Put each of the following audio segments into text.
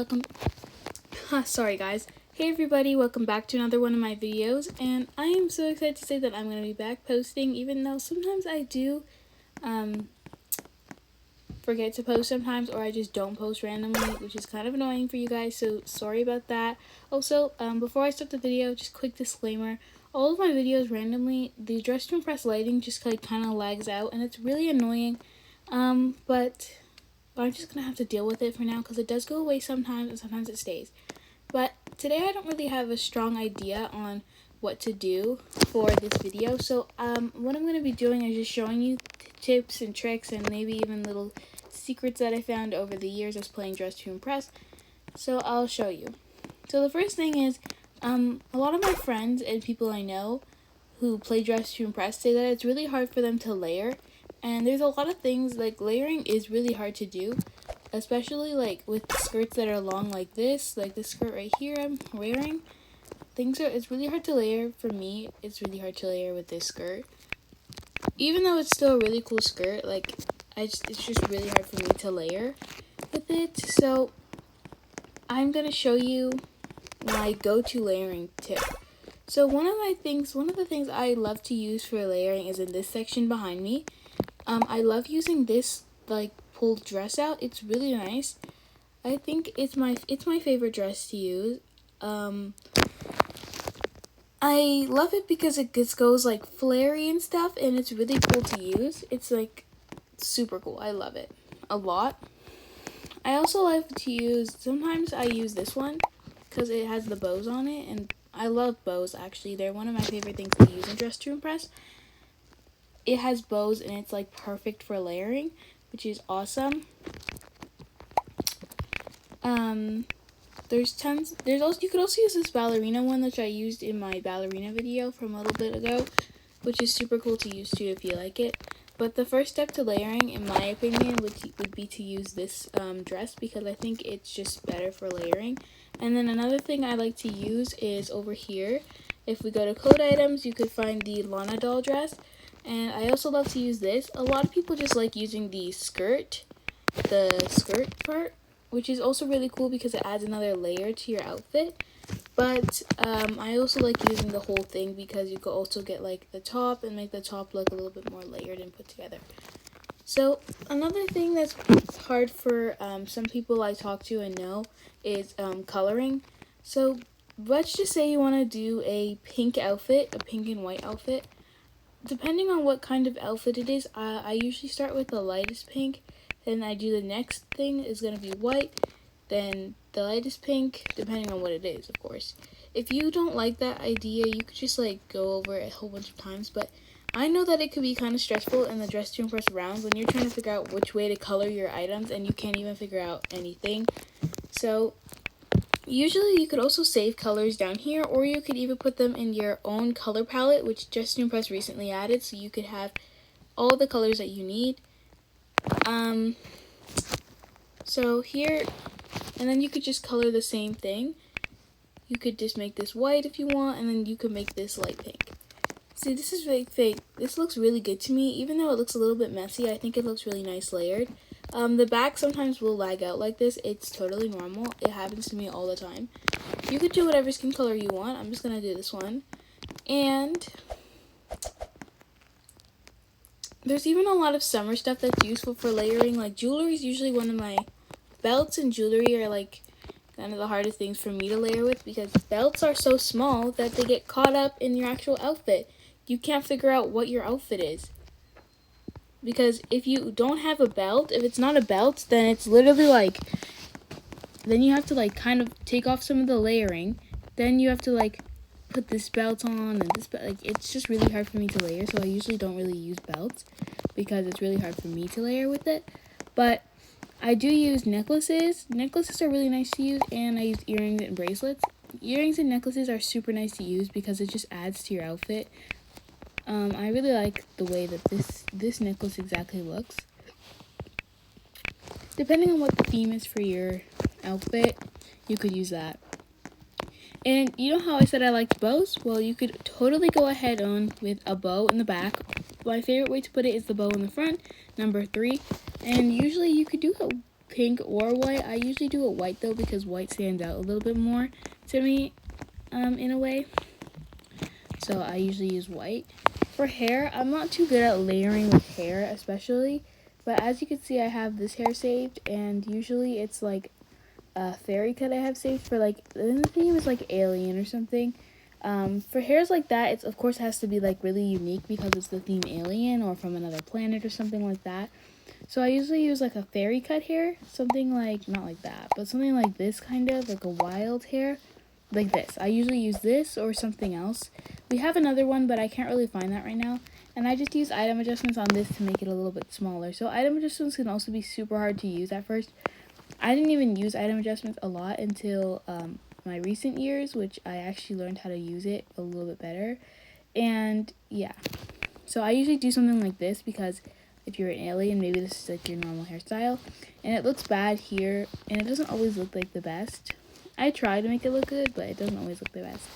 welcome. Sorry guys. Hey everybody, welcome back to another one of my videos, and I am so excited to say that I'm going to be back posting, even though sometimes I do forget to post sometimes, or I just don't post randomly, which is kind of annoying for you guys, so sorry about that. Also, before I start the video, just quick disclaimer, all of my videos randomly, the Dress to Impress lighting just kind of lags out, and it's really annoying, but I'm just gonna have to deal with it for now, because it does go away sometimes, and sometimes it stays. But today I don't really have a strong idea on what to do for this video, so what I'm going to be doing is just showing you tips and tricks and maybe even little secrets that I found over the years of playing Dress to Impress. So I'll show you. So the first thing is, a lot of my friends and people I know who play Dress to Impress say that it's really hard for them to layer, and there's a lot of things, like layering is really hard to do, especially like with skirts that are long like this skirt right here I'm wearing. It's really hard to layer. For me, it's really hard to layer with this skirt, even though it's still a really cool skirt. Like it's just really hard for me to layer with it. So I'm gonna show you my go-to layering tip. So one of the things I love to use for layering is in this section behind me. I love using this like pulled dress out. It's really nice. I think it's my favorite dress to use. I love it because it just goes like flary and stuff, and it's really cool to use. It's like super cool. I love it a lot. I also like to use, sometimes I use this one because it has the bows on it, and I love bows actually. They're one of my favorite things to use in Dress to Impress. It has bows and it's like perfect for layering, which is awesome. You could also use this ballerina one, which I used in my ballerina video from a little bit ago, which is super cool to use too if you like it. But the first step to layering, in my opinion, would be to use this dress, because I think it's just better for layering. And then another thing I like to use is over here. If we go to code items, you could find the Lana doll dress. And I also love to use this. A lot of people just like using the skirt part, which is also really cool because it adds another layer to your outfit. But I also like using the whole thing because you could also get like the top and make the top look a little bit more layered and put together. So another thing that's hard for some people I talk to and know is coloring. So let's just say you want to do a pink outfit, a pink and white outfit. Depending on what kind of outfit it is, I usually start with the lightest pink. Then I do the next thing is going to be white, then the lightest pink, depending on what it is, of course. If you don't like that idea, you could just like go over it a whole bunch of times, but I know that it could be kind of stressful in the Dress to Impress round when you're trying to figure out which way to color your items and you can't even figure out anything. So usually you could also save colors down here, or you could even put them in your own color palette, which Dress to Impress recently added, so you could have all the colors that you need. So here, and then you could just color the same thing. You could just make this white if you want, and then you could make this light pink. See, this is fake. This looks really good to me, even though it looks a little bit messy. I think it looks really nice layered. The back sometimes will lag out like this. It's totally normal. It happens to me all the time. You could do whatever skin color you want. I'm just gonna do this one. And there's even a lot of summer stuff that's useful for layering. Like jewelry is usually one of my belts, and jewelry are like kind of the hardest things for me to layer with, because belts are so small that they get caught up in your actual outfit. You can't figure out what your outfit is. Because if you don't have a belt, if it's not a belt, then it's literally like, then you have to like kind of take off some of the layering. Then you have to like put this belt on and this belt. Like, it's just really hard for me to layer, so I usually don't really use belts because it's really hard for me to layer with it. But I do use necklaces. Necklaces are really nice to use, and I use earrings and bracelets. Earrings and necklaces are super nice to use because it just adds to your outfit. I really like the way that this necklace exactly looks. Depending on what the theme is for your outfit, you could use that. And you know how I said I liked bows? Well, you could totally go ahead on with a bow in the back. My favorite way to put it is the bow in the front, number 3. And usually you could do pink or white. I usually do it white though because white stands out a little bit more to me in a way. So I usually use white. For hair, I'm not too good at layering with hair especially, but as you can see I have this hair saved, and usually it's like a fairy cut I have saved for like, the theme is like alien or something. For hairs like that, it's of course has to be like really unique because it's the theme alien or from another planet or something like that. So I usually use like a fairy cut hair, something like, not like that, but something like this, kind of like a wild hair, like this. I usually use this or something else. We have another one, but I can't really find that right now. And I just use item adjustments on this to make it a little bit smaller. So item adjustments can also be super hard to use at first. I didn't even use item adjustments a lot until my recent years, which I actually learned how to use it a little bit better. And yeah, so I usually do something like this because if you're an alien, maybe this is like your normal hairstyle, and it looks bad here, and it doesn't always look like the best. I try to make it look good, but it doesn't always look the best.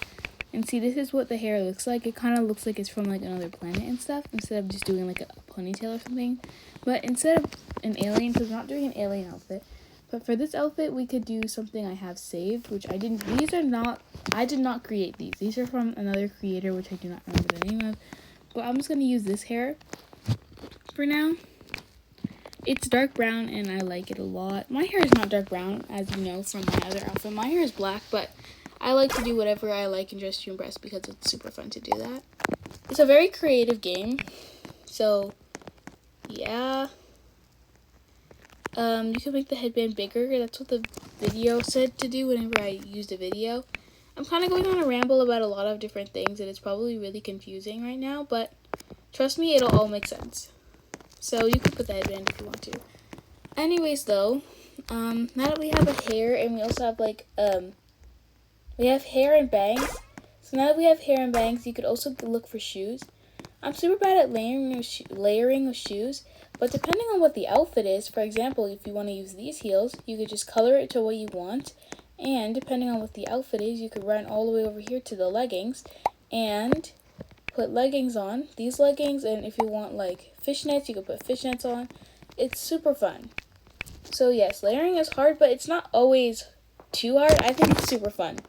And see, this is what the hair looks like. It kind of looks like it's from like another planet and stuff, instead of just doing like a ponytail or something. But instead of an alien, because we're not doing an alien outfit, but for this outfit, we could do something I have saved, which I did not create these. These are from another creator, which I do not remember the name of. But I'm just going to use this hair for now. It's dark brown, and I like it a lot. My hair is not dark brown, as you know from my other outfit. My hair is black, but I like to do whatever I like in Dress to Impress because it's super fun to do that. It's a very creative game. So, yeah. You can make the headband bigger. That's what the video said to do whenever I used a video. I'm kind of going on a ramble about a lot of different things, and it's probably really confusing right now, but trust me, it'll all make sense. So you can put the headband if you want to. Anyways, though, now that we have a hair, and we also have like, we have hair and bangs. So now that we have hair and bangs, you could also look for shoes. I'm super bad at layering with shoes, but depending on what the outfit is, for example, if you want to use these heels, you could just color it to what you want, and depending on what the outfit is, you could run all the way over here to the leggings, and put leggings on, these leggings, and if you want like fishnets, you could put fishnets on. It's super fun. So yes, layering is hard, but it's not always too hard. I think it's super fun.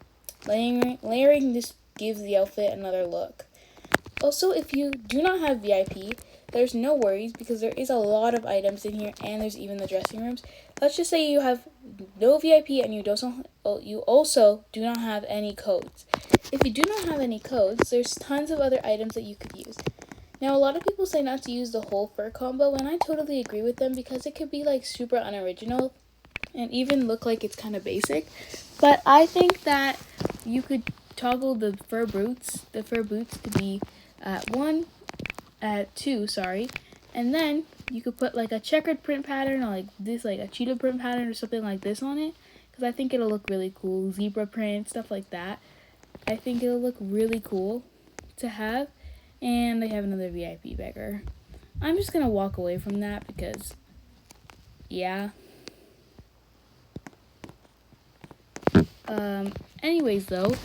Layering just gives the outfit another look. Also, if you do not have VIP, there's no worries because there is a lot of items in here, and there's even the dressing rooms. Let's just say you have no VIP and you also do not have any codes. If you do not have any codes, there's tons of other items that you could use. Now, a lot of people say not to use the whole fur combo, and I totally agree with them because it could be like super unoriginal and even look like it's kind of basic. But I think that you could toggle the fur boots to be at 2, and then you could put like a checkered print pattern or like this, like a cheetah print pattern or something like this on it, because I think it'll look really cool. Zebra print, stuff like that. I think it'll look really cool to have. And I have another VIP beggar. I'm just gonna walk away from that because, yeah. Anyways though,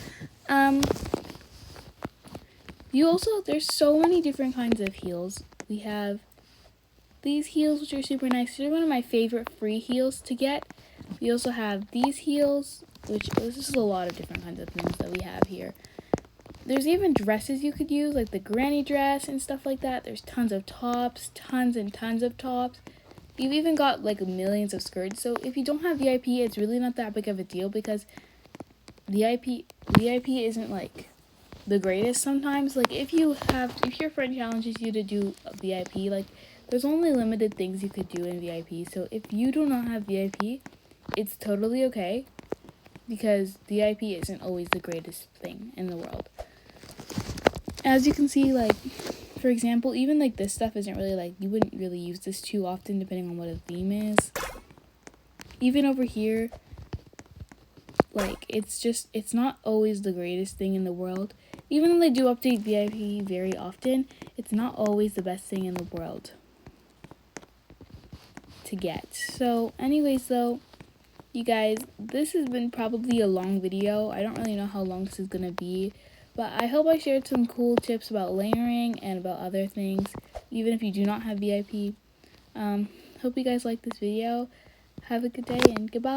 there's so many different kinds of heels. We have these heels, which are super nice. They're one of my favorite free heels to get. We also have these heels, which this is a lot of different kinds of things that we have here. There's even dresses you could use, like the granny dress and stuff like that. There's tons of tops, tons and tons of tops. You've even got like millions of skirts. So if you don't have VIP, it's really not that big of a deal because VIP isn't like the greatest sometimes. Like if your friend challenges you to do a VIP, like there's only limited things you could do in VIP. So if you do not have VIP, it's totally okay because VIP isn't always the greatest thing in the world. As you can see, like, for example, even like this stuff isn't really like, you wouldn't really use this too often depending on what a theme is. Even over here, like, it's not always the greatest thing in the world. Even though they do update VIP very often, it's not always the best thing in the world to get. So, anyways, though, you guys, this has been probably a long video. I don't really know how long this is gonna be, but I hope I shared some cool tips about layering and about other things, even if you do not have VIP. Hope you guys liked this video. Have a good day and goodbye.